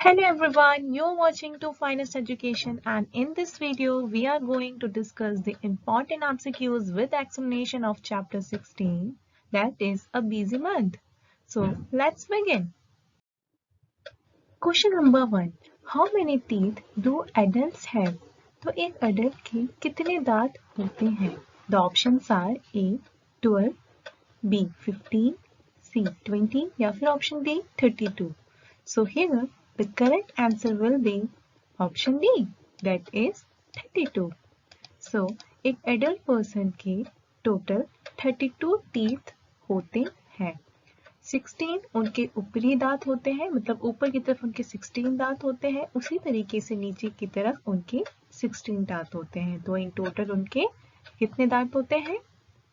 Hello everyone, you're watching To Finest Education and in this video we are going to discuss the important MCQs with explanation of chapter 16, that is a busy month. So let's begin. Question number 1. How many teeth do adults have? तो एक adult के कितने दांत होते हैं? The options are A 12, B 15, C 20 या फिर option D 32. So here the correct answer will be option D, that is 32. So एक adult person के total 32 teeth होते हैं. 16 उनके ऊपरी दांत होते हैं, मतलब ऊपर की तरफ उनके 16 दांत होते हैं, उसी तरीके से नीचे की तरफ उनके 16 दांत होते हैं. तो इन टोटल उनके कितने दांत होते हैं?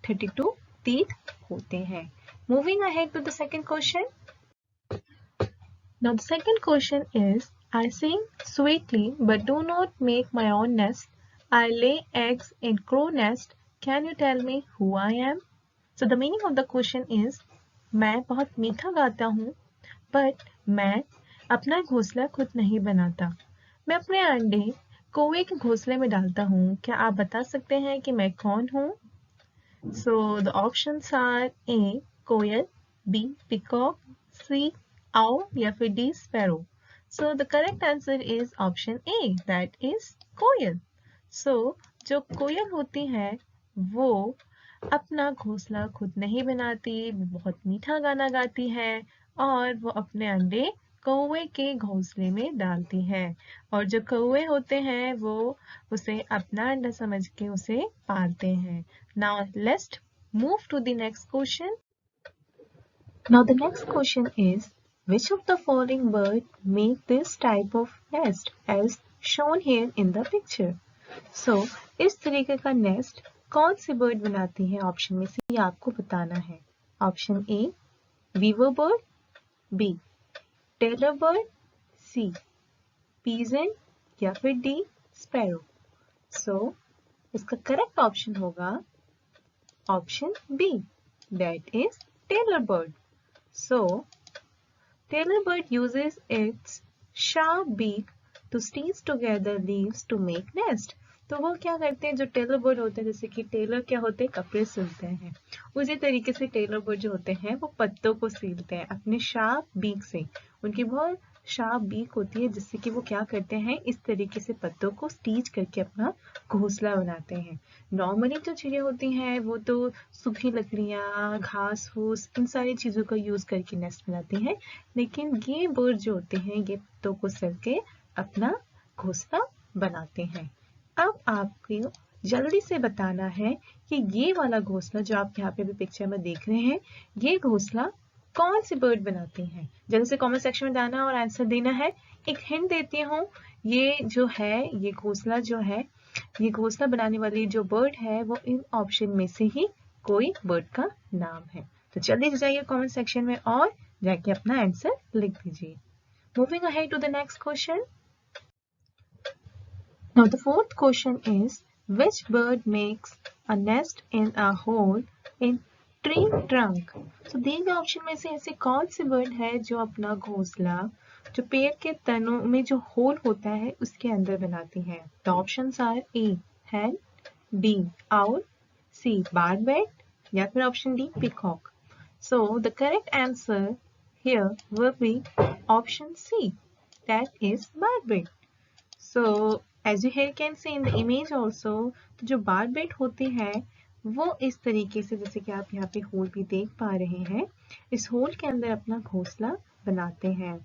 32 teeth होते हैं. Moving ahead to the second question. Now the second question is, I sing sweetly but do not make my own nest. I lay eggs in crow nest. Can you tell me who I am? So the meaning of the question is, मैं बहुत मीठा गाता हूँ but मैं अपना घोंसला खुद नहीं बनाता. मैं अपने अंडे कौवे के घोंसले में डालता हूँ. क्या आप बता सकते हैं कि मैं कौन हूँ? So the options are A coil, B peacock, C owl या फिर D sparrow. So the correct answer is option A, that is coil. So जो कोयल होती है वो अपना घोंसला खुद नहीं बनाती, वो बहुत मीठा गाना गाती है और वो अपने अंडे कौवे के घोंसले में डालती है और जो कौवे होते हैं वो उसे अपना अंडा समझ के उसे पालते हैं. Now let's move to the next question. Now the next question is, which of the following bird make this type of nest as shown here in the picture? So इस तरीके का नेस्ट कौन सी बर्ड बनाती है? Option में से ये आपको बताना है. Option A weaver bird, B tailor bird, C pigeon या फिर डी स्पैरो. सो इसका करेक्ट ऑप्शन होगा option B, that is tailor bird. So, tailor bird uses its sharp beak to stitch together leaves to make nest. तो वो क्या करते हैं, जो टेलर बर्ड होते हैं, जैसे कि टेलर क्या होते हैं, कपड़े सिलते हैं, उसी तरीके से टेलर बर्ड जो होते हैं वो पत्तों को सिलते हैं अपने शार्प बीक से. उनकी बहुत शार्प बीक होती है जिससे कि वो क्या करते हैं, इस तरीके से पत्तों को स्टिच करके अपना घोंसला बनाते हैं. नॉर्मली जो चीजें होती हैं वो तो सूखी लकड़ियाँ, घास फूस, इन सारी चीजों का यूज करके नेस्ट बनाती हैं, लेकिन ये बर्ड जो होते हैं ये पत्तों को सिल के अपना घोंसला बनाते हैं. अब आपको जल्दी से बताना है कि ये वाला घोंसला जो आप यहाँ पे भी पिक्चर में देख रहे हैं, ये घोंसला कौन सी बर्ड बनाती है? जल्दी से कमेंट सेक्शन में जाना और आंसर देना है. एक हिंट देती हूँ, ये जो है, ये घोंसला जो है, ये घोंसला बनाने वाली जो बर्ड है वो इन ऑप्शन में से ही कोई बर्ड का नाम है. तो जल्दी से जाइए कमेंट सेक्शन में और जाके अपना आंसर लिख दीजिए. Moving ahead to the next question. Now the fourth question is, which bird makes a nest in a hole in tree trunk? तो दिए गए ऑप्शन में से ऐसी कौन सी बर्ड है जो अपना घोंसला जो पेड़ के तनों में जो होल होता है उसके अंदर बनाती है? The options are A hen, B owl, C barbet या फिर option D peacock. So the correct answer here will be option C, that is barbet. So as you here can see in the image also, तो जो barbet होती है वो इस तरीके से, जैसे कि आप यहाँ पे होल भी देख पा रहे हैं, इस होल के अंदर अपना घोंसला बनाते हैं.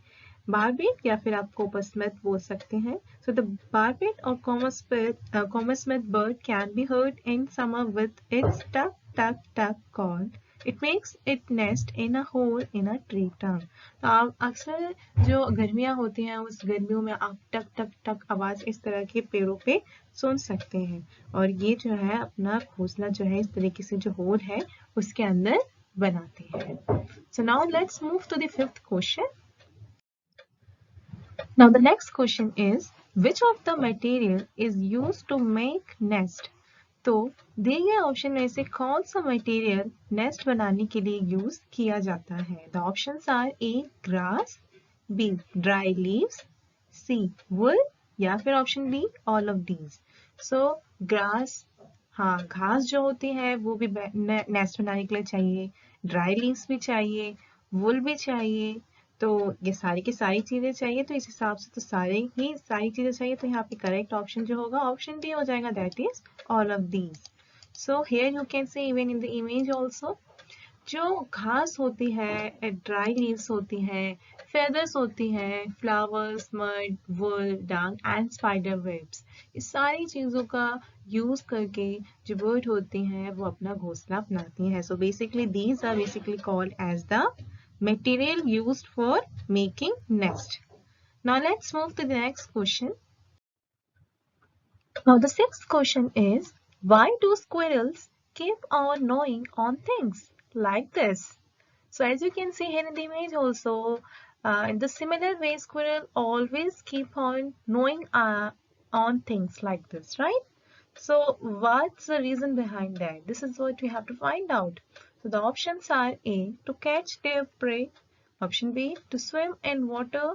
बारबेट या फिर आप कॉमनस्मिथ बोल सकते हैं. So the barbet or कॉमनस्मिथ bird can be heard in summer with its tuck tuck tuck call. It makes its nest in a hole in a tree trunk. तो आप अक्सर जो गर्मियाँ होती हैं उस गर्मियों में आप टक टक टक आवाज इस तरह के पेड़ों पे सुन सकते हैं और ये जो है अपना घोंसला जो है इस तरीके से जो होल है उसके अंदर बनाते हैं. So now let's move to the fifth question. Now the next question is, which of the material is used to make nest? तो दिए गए ऑप्शन में से कौन सा मटेरियल नेस्ट बनाने के लिए यूज किया जाता है? The options are a grass, b dry leaves, c wool या फिर option d all of these. So grass, हाँ घास जो होती है वो भी नेस्ट बनाने के लिए चाहिए, ड्राई लीव्स भी चाहिए, वुल भी चाहिए, तो ये सारी की सारी चीजें चाहिए। तो इस हिसाब से तो सारी चीजें चाहिए, तो यहाँ पे करेक्ट ऑप्शन जो होगा ऑप्शन डी हो जाएगा, that is all of these. So here you can see even in the image also, जो घास होती है, ड्राई लीव्स होती हैं, फेदर्स होती हैं, flowers, mud, wool, dung and spider webs, इस सारी चीज़ों का यूज करके जो बर्ड होती हैं वो अपना घोंसला बनाती हैं। So basically these are basically called as the material used for making nest. Now let's move to the next question. Now the sixth question is, why do squirrels keep on gnawing on things like this? So as you can see here in the image also, in the similar way squirrel always keep on gnawing on things like this, right? So what's the reason behind that? This is what we have to find out. So the options are A, to catch their prey, option B, to swim in water,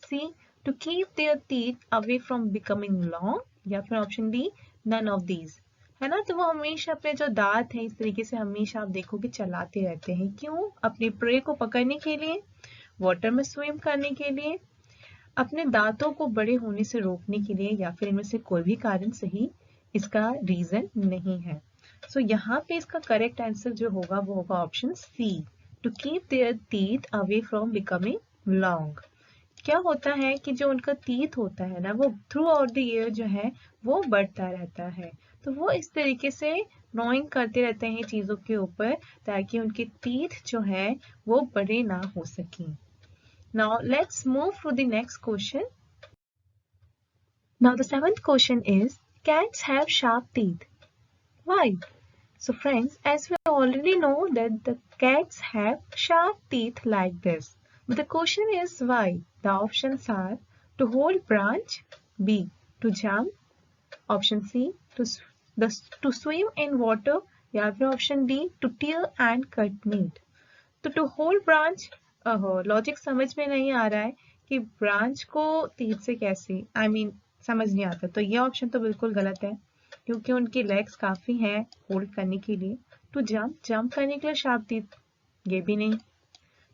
C, to keep their teeth away from becoming long, या फिर option D none of these। है ना, तो वो हमेशा अपने जो दांत हैं इस तरीके से हमेशा आप देखोगे चलाते रहते हैं। क्यों? अपने प्रे को पकड़ने के लिए, वाटर में स्विम करने के लिए, अपने दांतों को बड़े होने से रोकने के लिए, या फिर इनमें से कोई भी कारण सही इसका रीजन नहीं है। सो यहाँ पे इसका करेक्ट आंसर जो होगा वो होगा option C, to keep their teeth away from becoming long. क्या होता है कि जो उनका टीथ होता है ना, वो थ्रू आउट द ईयर जो है वो बढ़ता रहता है, तो वो इस तरीके से नॉइंग करते रहते हैं चीजों के ऊपर ताकि उनके टीथ जो है वो बड़े ना हो सकें। Now let's move to the next question. Now the seventh question is, cats have sharp teeth. Why? So friends, as we already know that the cats have sharp teeth like this. But the question is why? The options are to hold branch, B, to jump, option C, to swim in water, या फिर option D, to tear and cut meat. तो to hold branch, logic समझ में नहीं आ रहा है कि branch को तीर से कैसे, समझ नहीं आता, तो ये ऑप्शन तो बिल्कुल गलत है क्योंकि उनकी लेग्स काफी हैं होल्ड करने के लिए। टू जंप करने के लिए शार्प टीथ, ये भी नहीं।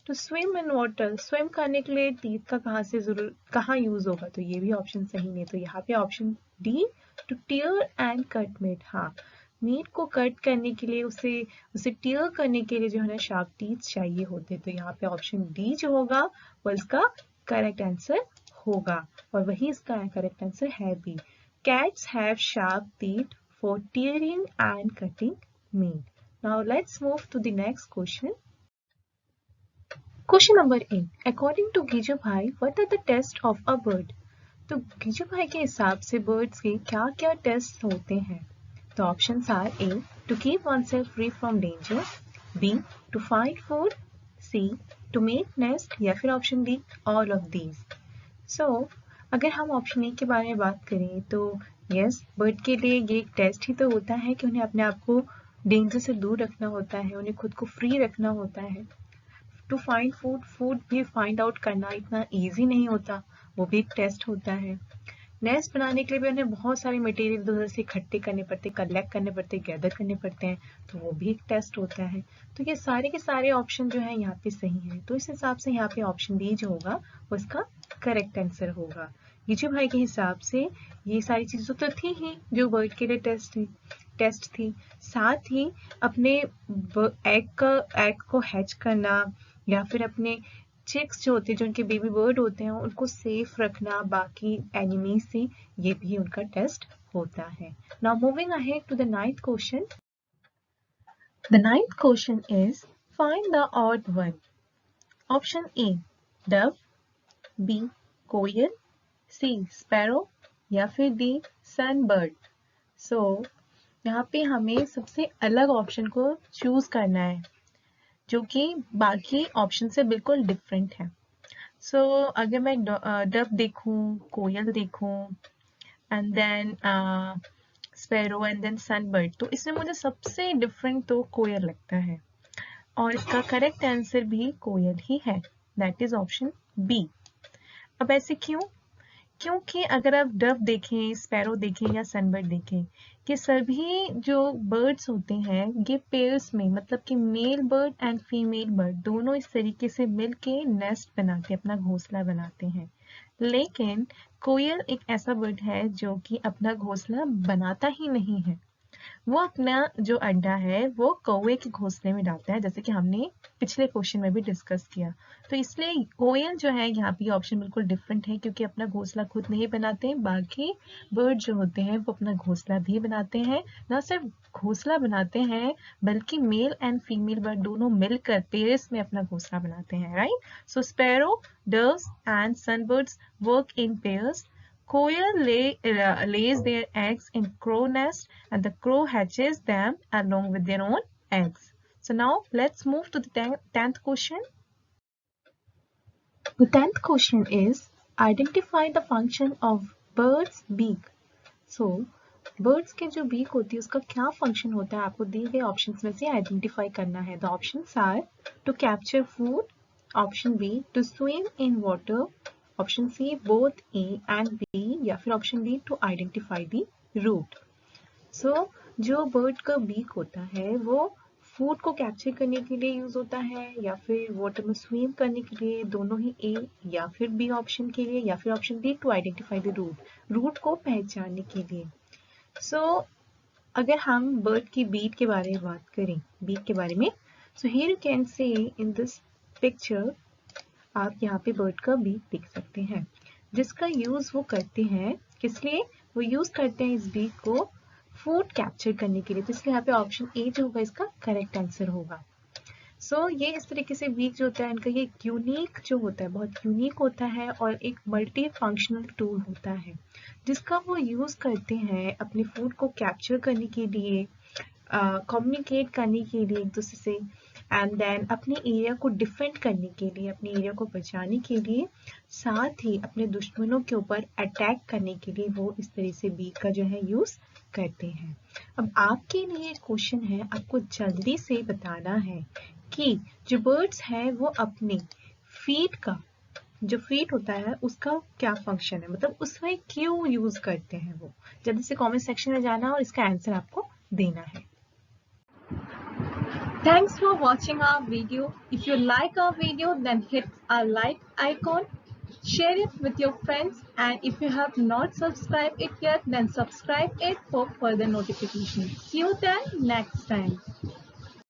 To swim in water, swim करने के लिए टीथ का कहाँ यूज होगा, तो ये भी ऑप्शन सही नहीं। तो यहाँ पे option D, to tear and cut meat, हाँ मीट को कट करने के लिए, उसे टियर करने के लिए जो है ना शार्प टीथ चाहिए होते। तो यहाँ पे ऑप्शन डी जो होगा वो इसका करेक्ट आंसर होगा, और वही इसका करेक्ट आंसर है b, cats have sharp teeth for tearing and cutting meat. Now let's move to the next question. Question number 8, according to Giju भाई what are the test of a bird? तो गीजू भाई के हिसाब से बर्ड्स के क्या क्या टेस्ट होते हैं? The options are A, to keep oneself free from danger, B, to find food, C, to make nest, या फिर option D, all of these। So, अगर हम ऑप्शन ए के बारे में बात करें तो यस, बर्ड के लिए ये एक टेस्ट ही तो होता है कि उन्हें अपने आप को डेंजर से दूर रखना होता है, उन्हें खुद को फ्री रखना होता है। टू फाइंड फूड भी फाइंड आउट करना इतना ईजी नहीं होता, वो भी एक टेस्ट होता है। नेस्ट बनाने के लिए भी उन्हें बहुत सारे मटेरियल इधर से इकट्ठे करने पड़ते, कलेक्ट करने पड़ते, गैदर करने पड़ते हैं, तो वो भी एक टेस्ट होता है। तो ये सारे के सारे ऑप्शन जो है यहाँ पे सही है, तो इस हिसाब से यहाँ पे ऑप्शन डी जो होगा वो इसका करेक्ट आंसर होगा। गीजू भाई के हिसाब से ये सारी चीजें तो थी ही जो बर्ड के लिए टेस्ट थी, साथ ही अपने एग को हैच करना, या फिर अपने चिक्स जो होते हैं, जो उनके बेबी बर्ड होते हैं, उनको सेफ रखना बाकी एनिमी से, ये भी उनका टेस्ट होता है। Now moving ahead to the ninth question. The ninth question is, find the odd one. Option A dove, B koel, C sparrow, या फिर डी सनबर्ड। सो यहाँ पे हमें सबसे अलग ऑप्शन को चूज करना है जो कि बाकी ऑप्शन से बिल्कुल डिफरेंट है। सो अगर मैं डव देखूं, कोयल देखूं, and then sparrow and then sunbird, तो इसमें मुझे सबसे डिफरेंट तो कोयल लगता है, और इसका करेक्ट आंसर भी कोयल ही है, दैट इज ऑप्शन बी। अब ऐसे क्यों? क्योंकि अगर आप डव देखें, स्पैरो देखें या सनबर्ड देखें कि सभी जो बर्ड्स होते हैं ये पेयर्स में, मतलब कि male bird and female bird दोनों इस तरीके से मिलके नेस्ट बनाते हैं, अपना घोंसला बनाते हैं। लेकिन कोयल एक ऐसा बर्ड है जो कि अपना घोंसला बनाता ही नहीं है। वो अपना जो अंडा है वो कौवे के घोंसले में डालता है, जैसे कि हमने पिछले क्वेश्चन में भी डिस्कस किया। तो इसलिए कोयल जो है यहाँ पे ऑप्शन बिल्कुल डिफरेंट है, क्योंकि अपना घोंसला खुद नहीं बनाते हैं। बाकी बर्ड जो होते हैं वो अपना घोंसला भी बनाते हैं, ना सिर्फ घोंसला बनाते हैं बल्कि मेल एंड फीमेल बर्ड दोनों मिलकर पेयर्स में अपना घोंसला बनाते हैं, right? So sparrow, doves and sunbirds work in pairs. Lays their eggs in crow nest and the crow hatches them along with their own eggs. So now let's move to the 10th question. The 10th question is identify the function of bird's beak. So birds के जो beak होती है उसका क्या function होता है, आपको दिए गए options में से identify करना है. The options are to capture food, option B to swim in water, option c both a and b, या फिर option D to identify the root. So जो बर्ड का बीक होता है वो फूड को कैप्चर करने के लिए यूज होता है, या फिर वाटर में स्विम करने के लिए, दोनों ही ए या फिर बी ऑप्शन के लिए, या फिर option D to identify the root, root को पहचानने के लिए। सो अगर हम बर्ड की बीट के बारे में बात करें, बीक के बारे में, so here you can see in this picture, आप यहाँ पे बर्ड का बीक देख सकते हैं, जिसका यूज वो करते हैं, किस लिए वो यूज करते हैं इस बीक को, फूड कैप्चर करने के लिए। तो इसलिए यहाँ पे ऑप्शन ए जो होगा इसका करेक्ट आंसर होगा। सो ये इस तरीके से बीक जो होता है इनका, ये यूनिक जो होता है, बहुत यूनिक होता है और एक मल्टी फंक्शनल टूल होता है, जिसका वो यूज करते हैं अपने फूड को कैप्चर करने के लिए, कम्युनिकेट करने के लिए एक दूसरे से, एंड देन अपने एरिया को डिफेंड करने के लिए, अपने एरिया को बचाने के लिए, साथ ही अपने दुश्मनों के ऊपर अटैक करने के लिए वो इस तरह से बीक का जो है यूज करते हैं। अब आपके लिए क्वेश्चन है, आपको जल्दी से बताना है कि जो बर्ड्स है वो अपने फीट का, जो फीट होता है उसका क्या फंक्शन है, मतलब उसमें क्यों यूज करते हैं वो। जल्दी से कमेंट सेक्शन में जाना और इसका आंसर आपको देना है। Thanks for watching our video. If you like our video, then hit our like icon, share it with your friends, and if you have not subscribed it yet, then subscribe it for further notifications. See you then next time.